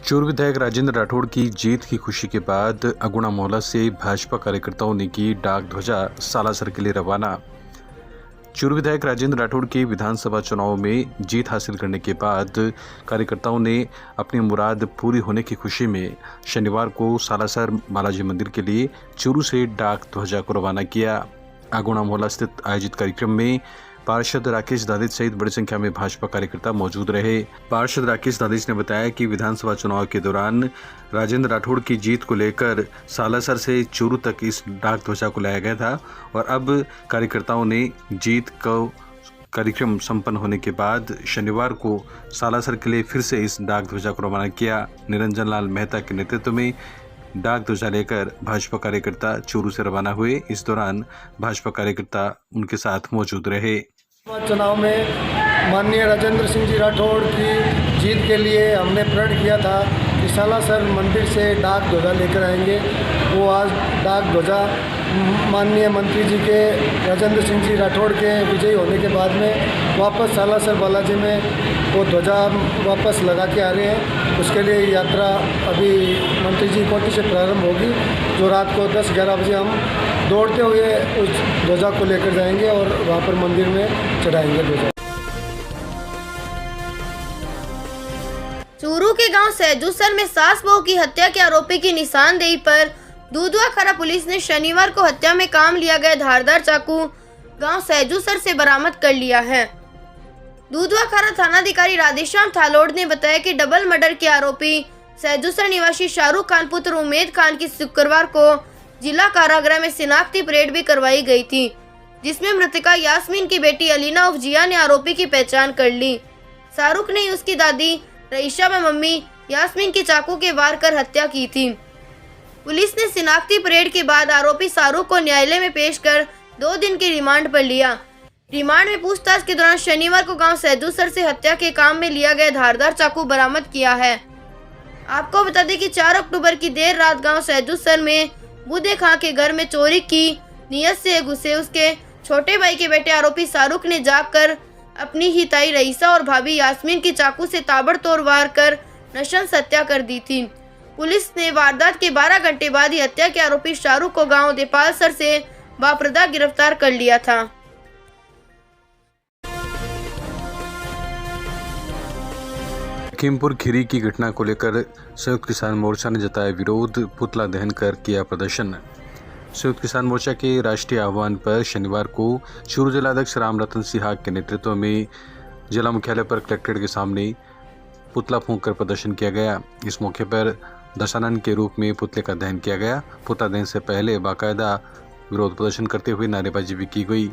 चूरू विधायक राजेंद्र राठौड़ की जीत की खुशी के बाद अगुणा मोहल्ला से भाजपा कार्यकर्ताओं ने की डाक ध्वजा सालासर के लिए रवाना। चूरू विधायक राजेंद्र राठौड़ के विधानसभा चुनाव में जीत हासिल करने के बाद कार्यकर्ताओं ने अपनी मुराद पूरी होने की खुशी में शनिवार को सालासर बालाजी मंदिर के लिए चूरू से डाक ध्वजा को रवाना किया। अगुणा मोहल्ला स्थित आयोजित कार्यक्रम में पार्षद राकेश दादिच सहित बड़ी संख्या में भाजपा कार्यकर्ता मौजूद रहे। पार्षद राकेश दादिच ने बताया कि विधानसभा चुनाव के दौरान राजेंद्र राठौड़ की जीत को लेकर सालासर से चूरू तक इस डाक ध्वजा को लाया गया था और अब कार्यकर्ताओं ने जीत को कार्यक्रम संपन्न होने के बाद शनिवार को सालासर के लिए फिर से इस डाक ध्वजा को रवाना किया। निरंजन लाल मेहता के नेतृत्व में डाक ध्वजा लेकर भाजपा कार्यकर्ता चूरू से रवाना हुए। इस दौरान भाजपा कार्यकर्ता उनके साथ मौजूद रहे। चुनाव में माननीय राजेंद्र सिंह जी राठौड़ की जीत के लिए हमने प्रण किया था कि सालासर मंदिर से डाक ध्वजा लेकर आएंगे। वो आज डाक ध्वजा माननीय मंत्री जी के राजेंद्र सिंह जी राठौड़ के विजयी होने के बाद में वापस सालासर बालाजी में वो ध्वजा वापस लगा के आ रहे हैं। उसके लिए यात्रा अभी मंत्री जी कोठी से प्रारंभ होगी, जो रात को 10-11 बजे हम दौड़ते हुए उस ध्वजा को लेकर जाएंगे और वहाँ पर मंदिर में चढ़ाएंगे ध्वजा। चूरू के गांव सहजूसर में सास बहू की हत्या के आरोपी की निशानदेही पर दूधवा खरा पुलिस ने शनिवार को हत्या में काम लिया गया धारदार चाकू गांव सहजूसर से बरामद कर लिया है। दूधवा खरा थानाधिकारी राधेश्याम थालोड़ ने बताया कि डबल मर्डर के आरोपी सहजूसर निवासी शाहरुख खान पुत्र उमेद खान की शुक्रवार को जिला कारागृह में शिनाख्ती परेड भी करवाई गई थी, जिसमें मृतका यास्मीन की बेटी अलीना उर्फ जिया ने आरोपी की पहचान कर ली। शाहरुख ने उसकी दादी रईशा व मम्मी यास्मीन की चाकू के वार कर हत्या की थी। पुलिस ने शिनाख्ती परेड के बाद आरोपी शाहरुख को न्यायालय में पेश कर 2 दिन की रिमांड पर लिया। रिमांड में पूछताछ के दौरान शनिवार को गांव सहजूसर से हत्या के काम में लिया गया धारदार चाकू बरामद किया है। आपको बता दें कि 4 अक्टूबर की देर रात गांव सहजूसर में बुद्धे खां के घर में चोरी की नियत से घुसे उसके छोटे भाई के बेटे आरोपी शाहरुख ने जाकर अपनी ही ताई रईसा और भाभी यास्मीन की चाकू से ताबड़तोड़ वार कर नशंस हत्या कर दी थी। पुलिस ने वारदात के 12 घंटे बाद ही हत्या के आरोपी शाहरुख को गांव देपालसर से बापरदा गिरफ्तार कर लिया था। लखीमपुर खीरी की घटना को लेकर संयुक्त किसान मोर्चा ने जताया विरोध, पुतला दहन कर किया प्रदर्शन। संयुक्त किसान मोर्चा के राष्ट्रीय आह्वान पर शनिवार को चूरू जिलाध्यक्ष राम रतन सिहाग के नेतृत्व में जिला मुख्यालय पर कलेक्ट्रेट के सामने पुतला फूंक कर प्रदर्शन किया गया। इस मौके पर दशानन के रूप में पुतले का दहन किया गया। पुतला दहन से पहले बाकायदा विरोध प्रदर्शन करते हुए नारेबाजी भी की गई।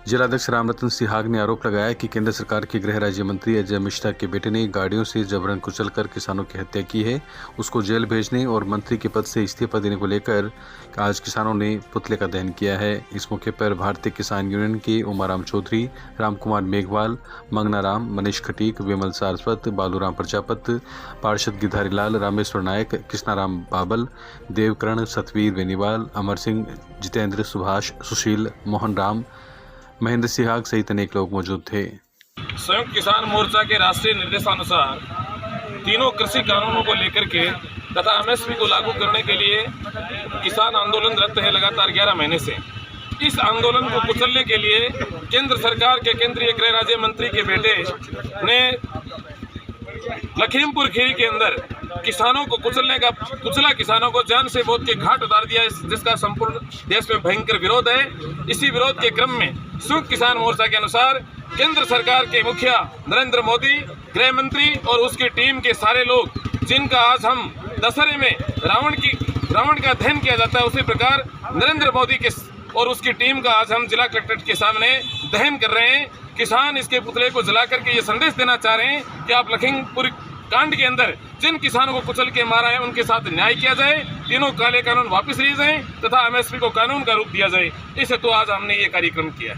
जिलाध्यक्ष राम रतन सिहाग ने आरोप लगाया कि केंद्र सरकार के गृह राज्य मंत्री अजय मिश्रा के बेटे ने गाड़ियों से जबरन कुचलकर किसानों की हत्या की है। उसको जेल भेजने और मंत्री के पद से इस्तीफा देने को लेकर आज किसानों ने पुतले का दहन किया है। इस मौके पर भारतीय किसान यूनियन के उमाराम चौधरी, राम कुमार मेघवाल, मंगना राम, मनीष खटीक, विमल सारस्वत, बालूराम प्रजापत, पार्षद गिरधारी लाल, रामेश्वर नायक, कृष्णाराम बाबल, देवकरण, सतवीर बेनीवाल, अमर सिंह, जितेंद्र, सुभाष, सुशील, मोहन राम, महेंद्र सिहाग सहित अनेक लोग मौजूद थे। संयुक्त किसान मोर्चा के राष्ट्रीय निर्देशानुसार तीनों कृषि कानूनों को लेकर के तथा एमएसपी को लागू करने के लिए किसान आंदोलनरत है लगातार 11 महीने से। इस आंदोलन को कुचलने के लिए केंद्र सरकार के केंद्रीय गृह राज्य मंत्री के बेटे ने लखीमपुर खीरी के अंदर किसानों को कुचला किसानों को जान से मौत के घाट उतार दिया, जिसका संपूर्ण देश में भयंकर विरोध है। इसी विरोध के क्रम में संयुक्त किसान मोर्चा के अनुसार केंद्र सरकार के मुखिया नरेंद्र मोदी, गृह मंत्री और उसकी टीम के सारे लोग, जिनका आज हम दशहरे में रावण का दहन किया जाता है, उसी प्रकार नरेंद्र मोदी के और उसकी टीम का आज हम जिला कलेक्ट्रेट के सामने दहन कर रहे हैं। किसान इसके पुतले को जला करके ये संदेश देना चाह रहे हैं कि आप लखीमपुर कांड के अंदर जिन किसानों को कुचल के मारा है उनके साथ न्याय किया जाए, तीनों काले कानून वापस लिए जाएं तथा एमएसपी को कानून का रूप दिया जाए। इस हेतु आज हमने ये कार्यक्रम किया।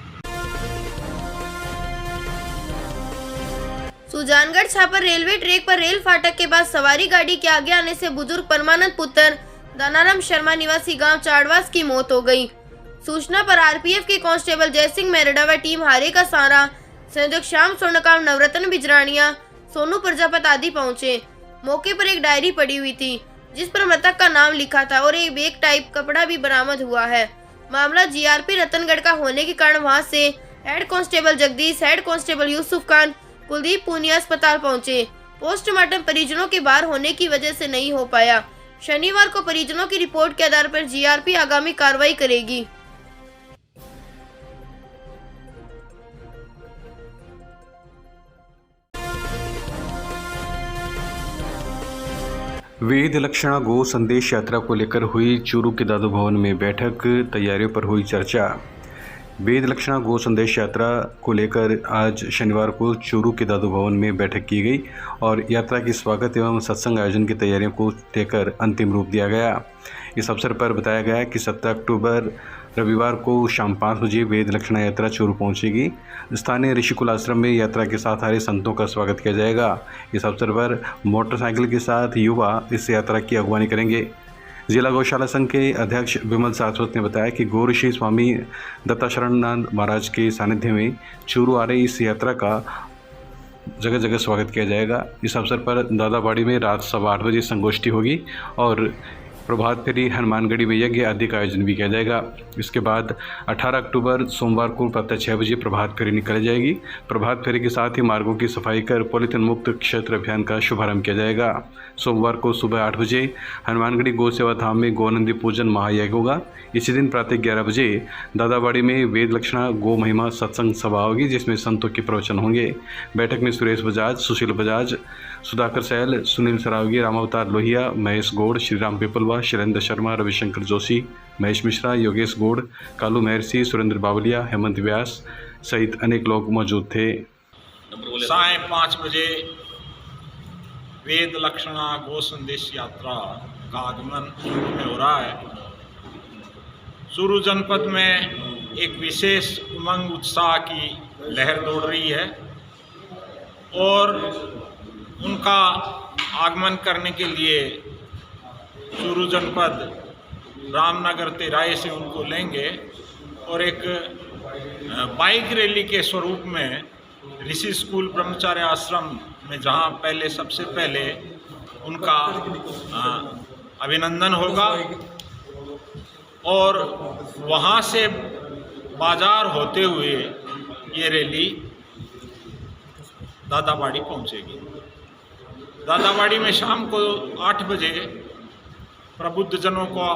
सुजानगढ़ छापर रेलवे ट्रैक पर रेल फाटक के पास सवारी गाड़ी के आगे आने से बुजुर्ग परमानंद पुत्र दानाराम शर्मा निवासी गांव चाड़वास की मौत हो गई। सूचना पर आरपीएफ के कांस्टेबल जयसिंह मेरडा व टीम हारे का सारा, संयोजक श्याम स्वर्णकार, नवरत्न बिजरानिया, सोनू प्रजापत आदि पहुंचे। मौके पर एक डायरी पड़ी हुई थी जिस पर मृतक का नाम लिखा था और एक बैग टाइप कपड़ा भी बरामद हुआ है। मामला जीआरपी रतनगढ़ का होने के कारण वहां से head constable Jagdish, head constable Yusuf Khan, Kuldeep Punia अस्पताल पहुंचे। पोस्टमार्टम परिजनों के बाहर होने की वजह से नहीं हो पाया। शनिवार को परिजनों की रिपोर्ट के आधार पर जीआरपी आगामी कार्रवाई करेगी। वेद लक्षणा गो संदेश यात्रा को लेकर हुई चूरू के दादू भवन में बैठक, तैयारियों पर हुई चर्चा। वेद लक्षणा गो संदेश यात्रा को लेकर आज शनिवार को चूरू के दादू भवन में बैठक की गई और यात्रा की स्वागत एवं सत्संग आयोजन की तैयारियों को लेकर अंतिम रूप दिया गया। इस अवसर पर बताया गया कि 17 अक्टूबर रविवार को शाम 5 बजे वेद लक्षणा यात्रा चूरू पहुंचेगी। स्थानीय ऋषिकुल आश्रम में यात्रा के साथ आ रहे संतों का स्वागत किया जाएगा। इस अवसर पर मोटरसाइकिल के साथ युवा इस यात्रा की अगवानी करेंगे। जिला गौशाला संघ के अध्यक्ष विमल सारस्वत ने बताया कि गौ ऋषि स्वामी दत्ताशरणनाथ महाराज के सानिध्य में चूरू आ रही इस यात्रा का जगह जगह स्वागत किया जाएगा। इस अवसर पर दादाबाड़ी में रात 8:15 बजे संगोष्ठी होगी और प्रभात फेरी, हनुमानगढ़ी में यज्ञ आदि का आयोजन भी किया जाएगा। इसके बाद 18 अक्टूबर सोमवार को प्रातः 6 बजे प्रभात फेरी निकाली जाएगी। प्रभात फेरी के साथ ही मार्गों की सफाई कर पॉलीथिन मुक्त क्षेत्र अभियान का शुभारंभ किया जाएगा। सोमवार को सुबह 8 बजे हनुमानगढ़ी गौ सेवा धाम में गौनंदी पूजन महायज्ञ होगा। इसी दिन प्रातः 11 बजे दादाबाड़ी में वेद लक्षणा गो महिमा सत्संग सभा होगी जिसमें संतों के प्रवचन होंगे। बैठक में सुरेश बजाज, सुशील बजाज, सुधाकर सैल, सुनील सरावगी, रामावतार लोहिया, महेश गौड़, श्रीराम पिपलवा, शैलेंद्र शर्मा, रविशंकर जोशी, महेश मिश्रा, योगेश गौड़, कालू महर्षि, सुरेंद्र बावलिया, हेमंत व्यास सहित अनेक लोग मौजूद थे। साय 5 बजे वेद लक्षणा गो संदेश यात्रा का आगमन चूरू में हो रहा है। चूरू जनपद में एक विशेष उमंग उत्साह की लहर दौड़ रही है और उनका आगमन करने के लिए चूरू जनपद रामनगर तेराए से उनको लेंगे और एक बाइक रैली के स्वरूप में ऋषि स्कूल ब्रह्मचार्य आश्रम में, जहां पहले सबसे पहले उनका अभिनंदन होगा और वहां से बाजार होते हुए ये रैली दादाबाड़ी पहुंचेगी। दादाबाड़ी में शाम को 8 बजे प्रबुद्ध जनों को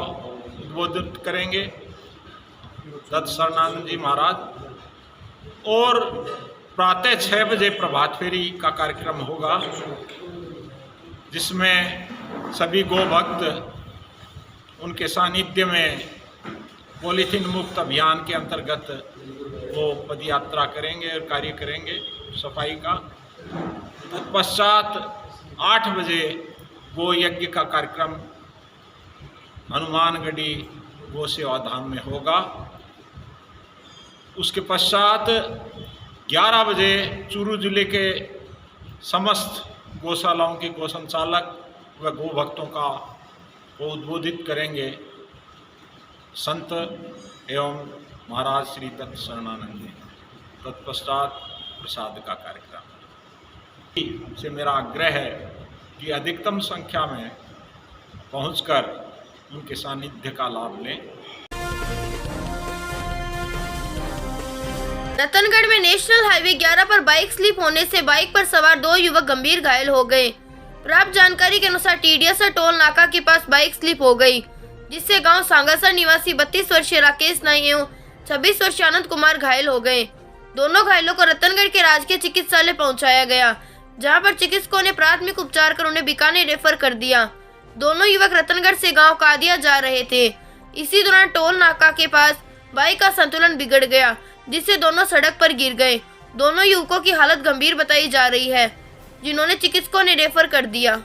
उद्बोधित करेंगे दत्त शरणानंद जी महाराज और प्रातः 6 बजे प्रभात फेरी का कार्यक्रम होगा जिसमें सभी गो भक्त उनके सानिध्य में पॉलीथीन मुक्त अभियान के अंतर्गत वो पदयात्रा करेंगे और कार्य करेंगे सफाई का। तत्पश्चात 8 बजे गो यज्ञ का कार्यक्रम हनुमानगढ़ी गो सेवा धाम में होगा। उसके पश्चात 11 बजे चूरू जिले के समस्त गौशालाओं के गौ संचालक व गो भक्तों का वो उद्बोधित करेंगे संत एवं महाराज श्री दत्त शरणानंद जी। तत्पश्चात प्रसाद का कार्यक्रम से मेरा आग्रह है कि अधिकतम संख्या में पहुंचकर उनके सानिध्य का लाभ लें। रतनगढ़ में नेशनल हाईवे 11 पर बाइक स्लिप होने से बाइक पर सवार 2 युवक गंभीर घायल हो गए। प्राप्त जानकारी के अनुसार टीडीएसर टोल नाका के पास बाइक स्लिप हो गई, जिससे गांव सांगासर निवासी 32 वर्षीय राकेश नाई एवं 26 वर्षीय आनंद कुमार घायल हो गए। दोनों घायलों को रतनगढ़ के राजकीय चिकित्सालय पहुंचाया गया, जहां पर चिकित्सकों ने प्राथमिक उपचार कर उन्हें बीकानेर रेफर कर दिया। दोनों युवक रतनगढ़ से गांव कादिया जा रहे थे। इसी दौरान टोल नाका के पास बाइक का संतुलन बिगड़ गया, जिससे दोनों सड़क पर गिर गए। दोनों युवकों की हालत गंभीर बताई जा रही है, जिन्होंने चिकित्सकों ने रेफर कर दिया।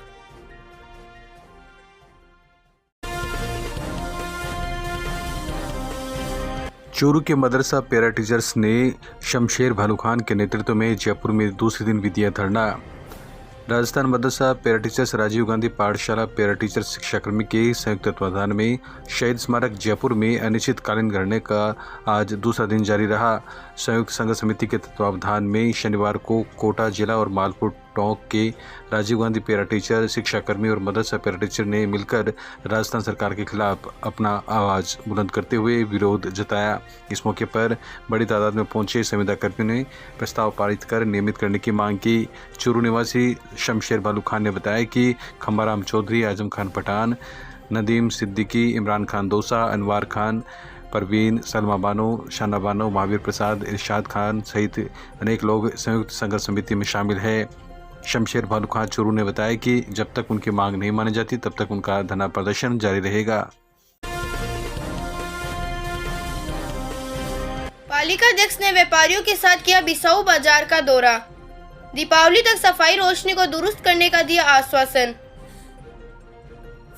चूरू के मदरसा पैरा टीचर्स ने शमशेर भालू खान के नेतृत्व में जयपुर में दूसरे दिन भी दिया धरना। राजस्थान मदरसा पैरा टीचर्स राजीव गांधी पाठशाला पैरा टीचर्स शिक्षाकर्मी के संयुक्त तत्वाधान में शहीद स्मारक जयपुर में अनिश्चितकालीन धरने का आज दूसरा दिन जारी रहा। संयुक्त संघ समिति के तत्वावधान में शनिवार को कोटा जिला और मालपुर टोंक के राजीव गांधी पैरा टीचर, शिक्षाकर्मी और मदरसा पैरा टीचर ने मिलकर राजस्थान सरकार के खिलाफ अपना आवाज़ बुलंद करते हुए विरोध जताया। इस मौके पर बड़ी तादाद में पहुंचे संविदा कर्मियों ने प्रस्ताव पारित कर नियमित करने की मांग की। चूरू निवासी शमशेर बालू खान ने बताया कि खम्बाराम चौधरी, आजम खान पठान, नदीम सिद्दीकी, इमरान खान दोसा, अनवार खान, परवीन, सलमा बानो, शाना बानो, महावीर प्रसाद, इरशाद खान सहित अनेक लोग संयुक्त संघर्ष समिति में शामिल है। शमशेर बालू खान चूरू ने बताया कि जब तक उनकी मांग नहीं मानी जाती तब तक उनका धरना प्रदर्शन जारी रहेगा। पालिका अध्यक्ष ने व्यापारियों के साथ किया बिसाऊ बाजार का दौरा। दीपावली तक सफाई रोशनी को दुरुस्त करने का दिया आश्वासन।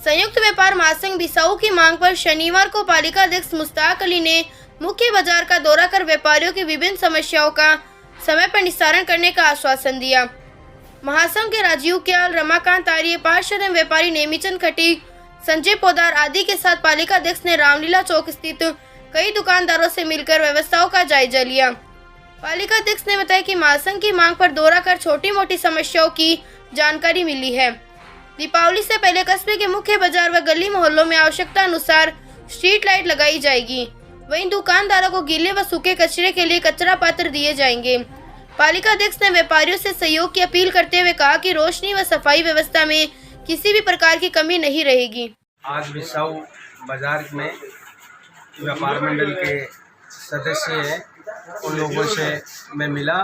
संयुक्त व्यापार महासंघ बिसाऊ की मांग पर शनिवार को पालिका अध्यक्ष मुश्ताक अली ने मुख्य बाजार का दौरा कर व्यापारियों की विभिन्न समस्याओं का समय पर निस्तारण करने का आश्वासन दिया। महासंघ के राजीव क्याल, रमाकांत आर्य, पार्षद एवं व्यापारी नेमीचंद खटीक, संजय पोदार आदि के साथ पालिका अध्यक्ष ने रामलीला चौक स्थित कई दुकानदारों से मिलकर व्यवस्थाओं का जायजा लिया। पालिका अध्यक्ष ने बताया कि महासंघ की मांग पर दौरा कर छोटी मोटी समस्याओं की जानकारी मिली है। दीपावली से पहले कस्बे के मुख्य बाजार व गली मोहल्लों में आवश्यकता अनुसार स्ट्रीट लाइट लगाई जाएगी। वहीं दुकानदारों को गीले व सूखे कचरे के लिए कचरा पात्र दिए जाएंगे। पालिका अध्यक्ष ने व्यापारियों से सहयोग की अपील करते हुए कहा कि रोशनी व सफाई व्यवस्था में किसी भी प्रकार की कमी नहीं रहेगी। आज बिसाऊ बाजार में व्यापार मंडल के सदस्य हैं, उन लोगों से मैं मिला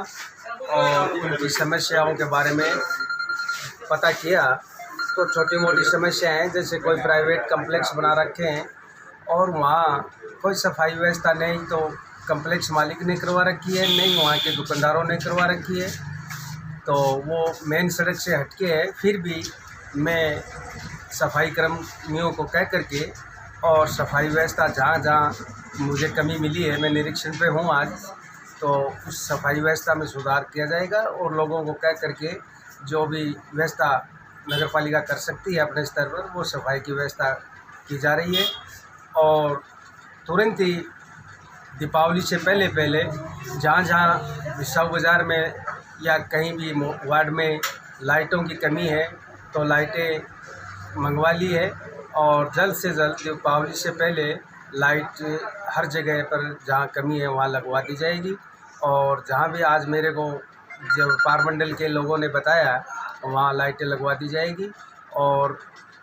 और उनकी समस्याओं के बारे में पता किया। तो छोटी मोटी समस्या हैं, जैसे कोई प्राइवेट कम्प्लेक्स बना रखे हैं और वहाँ कोई सफाई व्यवस्था नहीं, तो कम्प्लेक्स मालिक ने करवा रखी है, नहीं वहाँ के दुकानदारों ने करवा रखी है। तो वो मेन सड़क से हटके है। फिर भी मैं सफाई कर्मियों को कह करके और सफाई व्यवस्था जहाँ जहाँ मुझे कमी मिली है, मैं निरीक्षण पे हूँ आज, तो उस सफाई व्यवस्था में सुधार किया जाएगा और लोगों को कह करके जो भी व्यवस्था नगर पालिका कर सकती है अपने स्तर पर, वो सफाई की व्यवस्था की जा रही है। और तुरंत ही दीपावली से पहले जहाँ जहाँ बिसाऊ बाज़ार में या कहीं भी वार्ड में लाइटों की कमी है तो लाइटें मंगवा ली है और जल्द से जल्द दीपावली से पहले लाइट हर जगह पर जहाँ कमी है वहाँ लगवा दी जाएगी। और जहाँ भी आज मेरे को जब व्यापार मंडल के लोगों ने बताया वहाँ लाइटें लगवा दी जाएगी। और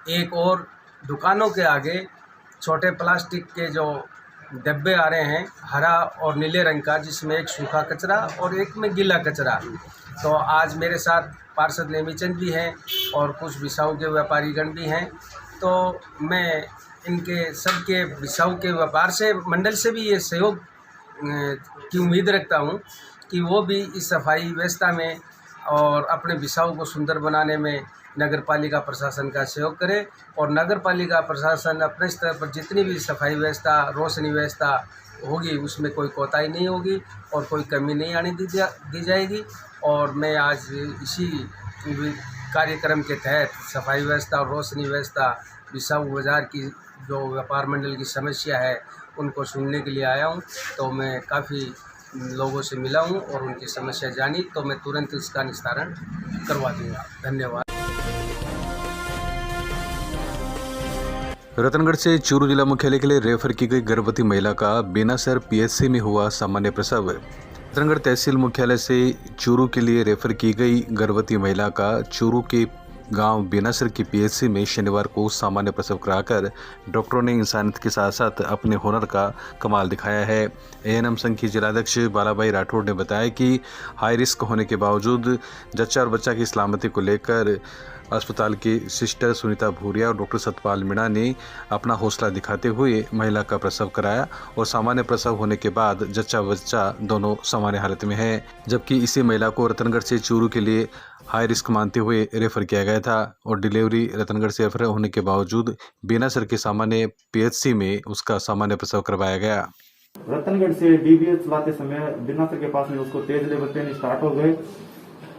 एक और दुकानों के आगे छोटे प्लास्टिक के जो डब्बे आ रहे हैं हरा और नीले रंग का, जिसमें एक सूखा कचरा और एक में गीला कचरा। तो आज मेरे साथ पार्षद नेमीचंद भी हैं और कुछ बिसाऊ के व्यापारीगण भी हैं। तो मैं इनके सबके बिसाऊ के व्यापार से मंडल से भी ये सहयोग की उम्मीद रखता हूँ कि वो भी इस सफाई व्यवस्था में और अपने बिसाऊ को सुंदर बनाने में नगर पालिका प्रशासन का सहयोग करे। और नगर पालिका प्रशासन अपने स्तर पर जितनी भी सफाई व्यवस्था, रोशनी व्यवस्था होगी उसमें कोई कोताही नहीं होगी और कोई कमी नहीं आने दी जाएगी। और मैं आज इसी कार्यक्रम के तहत सफाई व्यवस्था और रोशनी व्यवस्था बिसाऊ बाज़ार की जो व्यापार मंडल की समस्या है उनको सुनने के लिए आया हूँ। तो मैं काफ़ी लोगों से मिला हूँ और उनकी समस्या जानी, तो मैं तुरंत इसका निस्तारण करवा दूँगा। धन्यवाद। रतनगढ़ से चूरू जिला मुख्यालय के लिए रेफर की गई गर्भवती महिला का बेनासर पीएचसी में हुआ सामान्य प्रसव। रतनगढ़ तहसील मुख्यालय से चूरू के लिए रेफर की गई गर्भवती महिला का चूरू के गांव बेनासर की पीएचसी में शनिवार को सामान्य प्रसव कराकर डॉक्टरों ने इंसानियत के साथ साथ अपने हुनर का कमाल दिखाया है। एएनएम संघ की जिलाध्यक्ष बालाबाई राठौड़ ने बताया कि हाई रिस्क होने के बावजूद जच्चा और बच्चा की सलामती को लेकर अस्पताल की सिस्टर सुनीता भूरिया और डॉक्टर सतपाल मीणा ने अपना हौसला दिखाते हुए महिला का प्रसव कराया और सामान्य प्रसव होने के बाद जच्चा बच्चा दोनों सामान्य हालत में है। जबकि इसी महिला को रतनगढ़ से चूरू के लिए हाई रिस्क मानते हुए रेफर किया गया था और डिलीवरी रतनगढ़ से रेफर होने के बावजूद बेनासर के सामान्य पीएचसी में उसका सामान्य प्रसव करवाया गया। रतनगढ़ से डीबीएच चलाते समय बेनासर के पास में उसको तेज लेवल पेन स्टार्ट हो गए।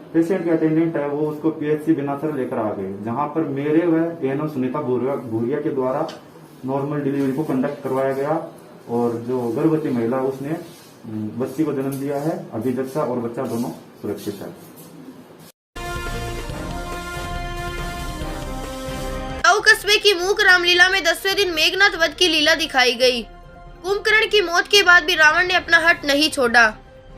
पेशेंट के अटेंडेंट है वो उसको पीएचसी बेनासर लेकर आ गए, जहां पर मेरे व एएनएम सुनीता भूरिया के द्वारा नॉर्मल डिलीवरी को कंडक्ट करवाया गया और जो गर्भवती महिला उसने बच्ची को जन्म दिया है। अभी जच्चा और बच्चा दोनों सुरक्षित है। कस्बे की मूक रामलीला में 10वें दिन मेघनाथ वध की लीला दिखाई गई। कुंभकर्ण की मौत के बाद भी रावण ने अपना हट नहीं छोड़ा।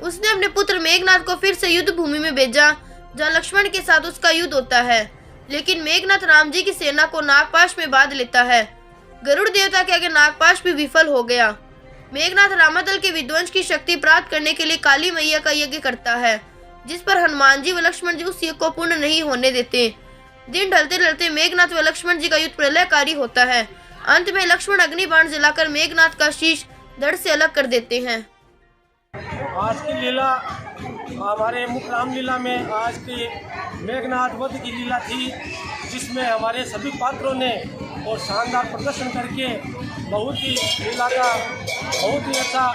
उसने अपने पुत्र मेघनाथ को फिर से युद्ध भूमि में भेजा, जहाँ लक्ष्मण के साथ उसका युद्ध होता है। लेकिन मेघनाथ राम जी की सेना को नागपाश में बांध लेता है। गरुड़ देवता के आगे नागपाश भी विफल हो गया। मेघनाथ रामादल के विध्वंस की शक्ति प्राप्त करने के लिए काली मैया का यज्ञ करता है, जिस पर हनुमान जी व लक्ष्मण जी उस यज्ञ को पूर्ण नहीं होने देते। दिन ढलते ढलते मेघनाथ व लक्ष्मण जी का युद्ध प्रलयकारी होता है। अंत में लक्ष्मण अग्निबाण जलाकर मेघनाथ का शीश धड़ से अलग कर देते हैं। आज की लीला हमारे मुख रामलीला में आज की मेघनाथ वध की लीला थी, जिसमें हमारे सभी पात्रों ने और शानदार प्रदर्शन करके बहुत ही अच्छा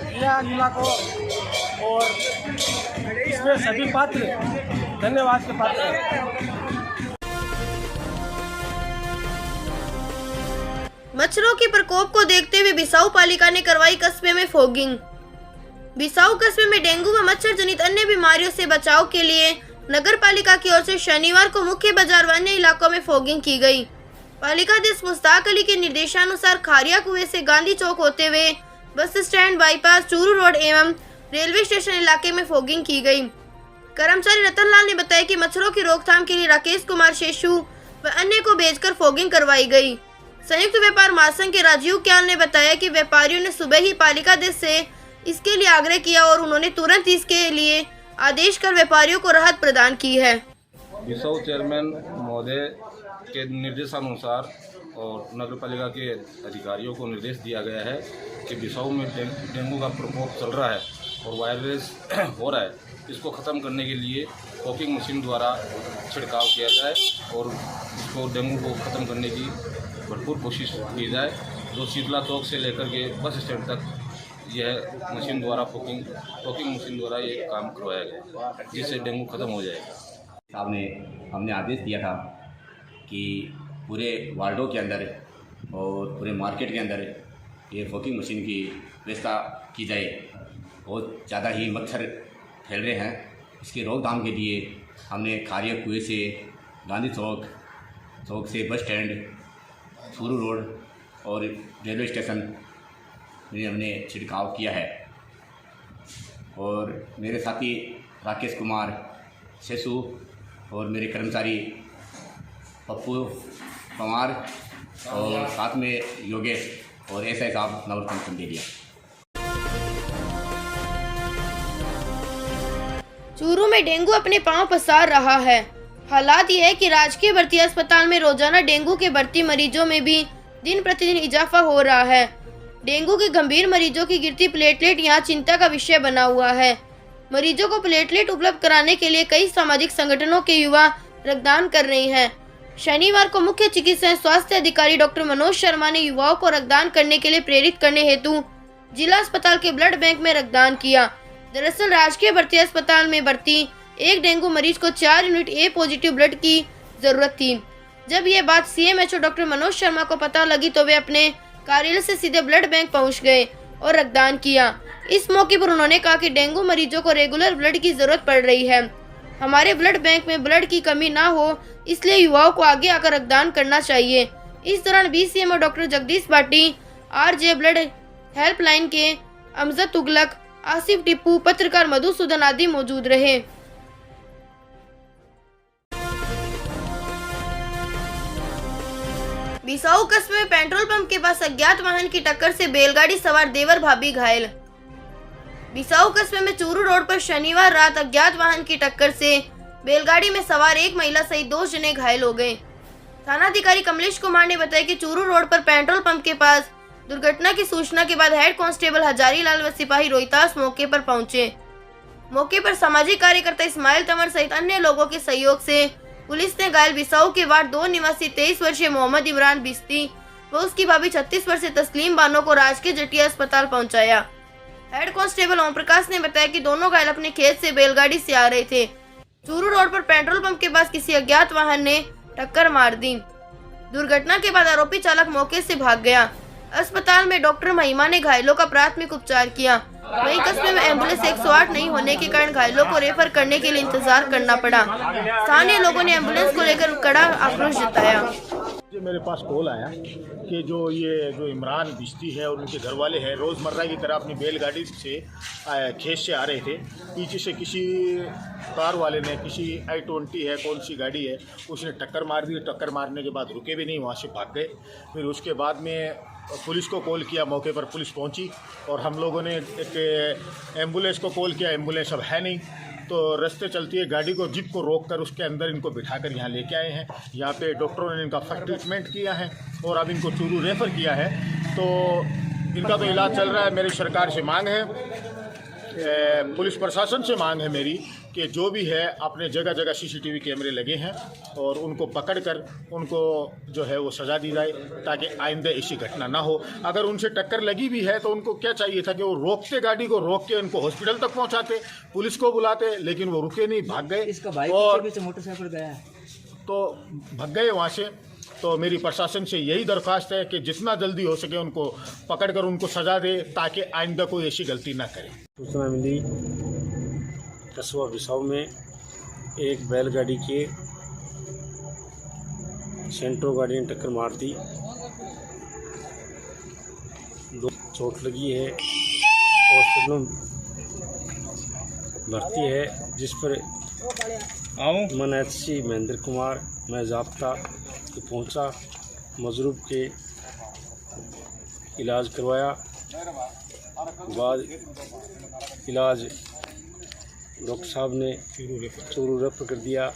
किया लीला को, और इसमें सभी पात्र धन्यवाद के पात्र हैं। मच्छरों के प्रकोप को देखते हुए बिसाऊ पालिका ने करवाई कस्बे में फॉगिंग। बिसाऊ कस्बे में डेंगू व मच्छर जनित अन्य बीमारियों से बचाव के लिए नगर पालिका की ओर से शनिवार को मुख्य बाजार व अन्य इलाकों में फॉगिंग की गई। पालिका अध्यक्ष मुश्ताक अली के निर्देशानुसार खारिया कुएं से गांधी चौक होते हुए bus stand, bypass, Churu road एवं रेलवे स्टेशन इलाके में फॉगिंग की गई। कर्मचारी रतनलाल ने बताया कि मच्छरों की रोकथाम के लिए राकेश कुमार शेषु व अन्य को भेजकर फॉगिंग करवाई गई। संयुक्त व्यापार महासंघ के राजीव क्याल ने बताया कि व्यापारियों ने सुबह ही पालिका अध्यक्ष से इसके लिए आग्रह किया और उन्होंने तुरंत इसके लिए आदेश कर व्यापारियों को राहत प्रदान की है। बिसाऊ चेयरमैन महोदय के निर्देशानुसार और नगर पालिका के अधिकारियों को निर्देश दिया गया है कि बिसाऊ में डेंगू का प्रकोप चल रहा है और वायरस हो रहा है, इसको ख़त्म करने के लिए फॉगिंग मशीन द्वारा छिड़काव किया जाए और इसको डेंगू को ख़त्म करने की भरपूर कोशिश की जाए। जो शीतला चौक से लेकर के बस स्टैंड तक यह मशीन द्वारा फॉगिंग मशीन द्वारा ये काम करवाया गया, जिससे डेंगू ख़त्म हो जाएगा। साहब ने हमने आदेश दिया था कि पूरे वार्डों के अंदर और पूरे मार्केट के अंदर ये फॉगिंग मशीन की व्यवस्था की जाए। बहुत ज़्यादा ही मच्छर फैल रहे हैं, इसकी रोकथाम के लिए हमने खारिया कुएं से गांधी चौक से बस स्टैंड, चूरू रोड और रेलवे स्टेशन में हमने छिड़काव किया है। और मेरे साथी राकेश कुमार शेषु और मेरे कर्मचारी पप्पू पवार और साथ में योगेश और एसआई साहब नवरत्न दे दिया। चूरू में डेंगू अपने पांव पसार रहा है। हालात ये है कि राजकीय भर्ती अस्पताल में रोजाना डेंगू के भर्ती मरीजों में भी दिन प्रतिदिन इजाफा हो रहा है। डेंगू के गंभीर मरीजों की गिरती प्लेटलेट यहाँ चिंता का विषय बना हुआ है। मरीजों को प्लेटलेट उपलब्ध कराने के लिए कई सामाजिक संगठनों के युवा रक्तदान कर रहे हैं। शनिवार को मुख्य चिकित्सा स्वास्थ्य अधिकारी डॉक्टर मनोज शर्मा ने युवाओं को रक्तदान करने के लिए प्रेरित करने हेतु जिला अस्पताल के ब्लड बैंक में रक्तदान किया। दरअसल राजकीय भर्ती अस्पताल में भर्ती एक डेंगू मरीज को 4 यूनिट ए पॉजिटिव ब्लड की जरूरत थी। जब ये बात सीएमएचओ डॉक्टर मनोज शर्मा को पता लगी तो वे अपने कार्यालय से सीधे ब्लड बैंक पहुंच गए और रक्तदान किया। इस मौके पर उन्होंने कहा कि डेंगू मरीजों को रेगुलर ब्लड की जरूरत पड़ रही है। हमारे ब्लड बैंक में ब्लड की कमी ना हो, इसलिए युवाओं को आगे आकर रक्तदान करना चाहिए। इस दौरान BCMO doctor Jagdish Bhati, RJ blood helpline के अमजद तुगलक, आसिफ टिप्पू, पत्रकार मधुसूदन आदि मौजूद रहे। बिसाऊ कस्बे में पेट्रोल पंप के पास अज्ञात वाहन की टक्कर से बैलगाड़ी सवार देवर भाभी घायल। बिसाऊ कस्बे में चूरू रोड पर शनिवार रात अज्ञात वाहन की टक्कर से बैलगाड़ी में सवार एक महिला सहित 2 जने घायल हो गए। थानाधिकारी कमलेश कुमार ने बताया कि चूरू रोड पर पेट्रोल पंप के पास दुर्घटना की सूचना के बाद हेड कांस्टेबल हजारी लाल व सिपाही रोहितास मौके पर पहुंचे। मौके पर सामाजिक कार्यकर्ता इस्माइल तंवर सहित अन्य लोगों के सहयोग से पुलिस ने घायल बिसाऊ के वार्ड 2 निवासी 23 वर्षीय मोहम्मद इमरान बिस्ती व उसकी भाभी 36 वर्षीय तस्लीम बानो को राजकीय जटिया अस्पताल पहुंचाया। हेड कांस्टेबल ओम प्रकाश ने बताया कि दोनों घायल अपने खेत से बैलगाड़ी से आ रहे थे। चूरू रोड पर पेट्रोल पंप के पास किसी अज्ञात वाहन ने टक्कर मार दी। दुर्घटना के बाद आरोपी चालक मौके से भाग गया। अस्पताल में डॉक्टर महिमा ने घायलों का प्राथमिक उपचार किया। वहीं कस्बे में एम्बुलेंस 108 नहीं होने के कारण घायलों को रेफर करने के लिए इंतजार करना पड़ा। स्थानीय लोगों ने एम्बुलेंस को लेकर कड़ा आक्रोश जताया। जो मेरे पास कॉल आया कि जो इमरान बिश्ती है और उनके घर वाले हैं रोज़मर्रा की तरह अपनी बैलगाड़ी से खेत से आ रहे थे। पीछे से किसी कार वाले ने, किसी i20 है, कौन सी गाड़ी है, उसने टक्कर मार दी। टक्कर मारने के बाद रुके भी नहीं, वहाँ से भाग गए। फिर उसके बाद में पुलिस को कॉल किया, मौके पर पुलिस पहुँची और हम लोगों ने एक एम्बुलेंस को कॉल किया। एम्बुलेंस अब है नहीं, तो रास्ते चलती है गाड़ी को, जीप को रोककर उसके अंदर इनको बिठाकर यहाँ लेके आए हैं। यहाँ पे डॉक्टरों ने इनका फर्स्ट ट्रीटमेंट किया है और अब इनको चूरू रेफ़र किया है। तो इनका तो इलाज चल रहा है। मेरी सरकार से मांग है, पुलिस प्रशासन से मांग है मेरी कि जो भी है अपने जगह जगह CCTV कैमरे लगे हैं और उनको पकड़कर उनको जो है वो सज़ा दी जाए ताकि आइंदा ऐसी घटना ना हो। अगर उनसे टक्कर लगी भी है तो उनको क्या चाहिए था कि वो रोकते, गाड़ी को रोक के उनको हॉस्पिटल तक पहुंचाते, पुलिस को बुलाते, लेकिन वो रुके नहीं, भाग गए और मोटरसाइकिल गया तो भाग गए वहाँ से। तो मेरी प्रशासन से यही दरख्वास्त है कि जितना जल्दी हो सके उनको पकड़कर उनको सज़ा दे ताकि आइंदा कोई ऐसी गलती ना करे। सूचना मिली कस्बा बिसाऊ में एक बैलगाड़ी के सेंट्रो गाड़ी ने टक्कर मार दी, 2 चोट लगी है, हॉस्पिटल में भर्ती है, जिस पर मनैसी महेंद्र कुमार मैं जाब्ता पहुंचा, मजरूब के इलाज करवाया, बाद इलाज डॉक्टर साहब ने चूरू रेफर कर दिया।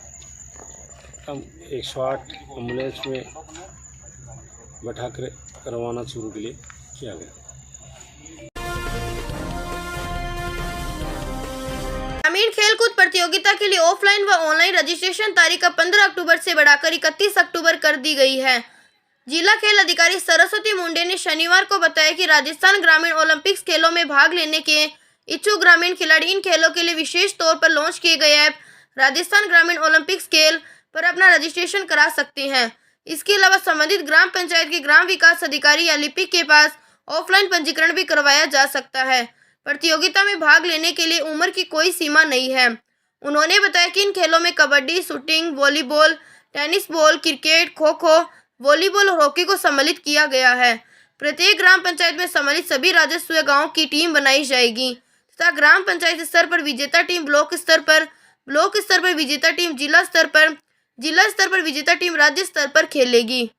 हम 108 एम्बुलेंस में बैठाकर रवाना चूरू के लिए किया गया। ग्रामीण खेलकूद प्रतियोगिता के लिए ऑफलाइन व ऑनलाइन रजिस्ट्रेशन तारीख 15 अक्टूबर से बढ़ाकर 31 अक्टूबर कर दी गई है। जिला खेल अधिकारी सरस्वती मुंडे ने शनिवार को बताया कि राजस्थान ग्रामीण ओलंपिक्स खेलों में भाग लेने के इच्छुक ग्रामीण खिलाड़ी इन खेलों के लिए विशेष तौर पर लॉन्च किए गए ऐप राजस्थान ग्रामीण ओलंपिक्स खेल पर अपना रजिस्ट्रेशन करा सकते हैं। इसके अलावा संबंधित ग्राम पंचायत के ग्राम विकास अधिकारी या लिपिक के पास ऑफलाइन पंजीकरण भी करवाया जा सकता है। प्रतियोगिता में भाग लेने के लिए उम्र की कोई सीमा नहीं है। उन्होंने बताया कि इन खेलों में kabaddi, shooting, volleyball, tennis ball, cricket, kho kho, volleyball और हॉकी को सम्मिलित किया गया है। प्रत्येक ग्राम पंचायत में सम्मिलित सभी राजस्व गाँव की टीम बनाई जाएगी तथा ग्राम पंचायत स्तर पर विजेता टीम ब्लॉक स्तर पर विजेता टीम जिला स्तर पर विजेता टीम राज्य स्तर पर खेलेगी।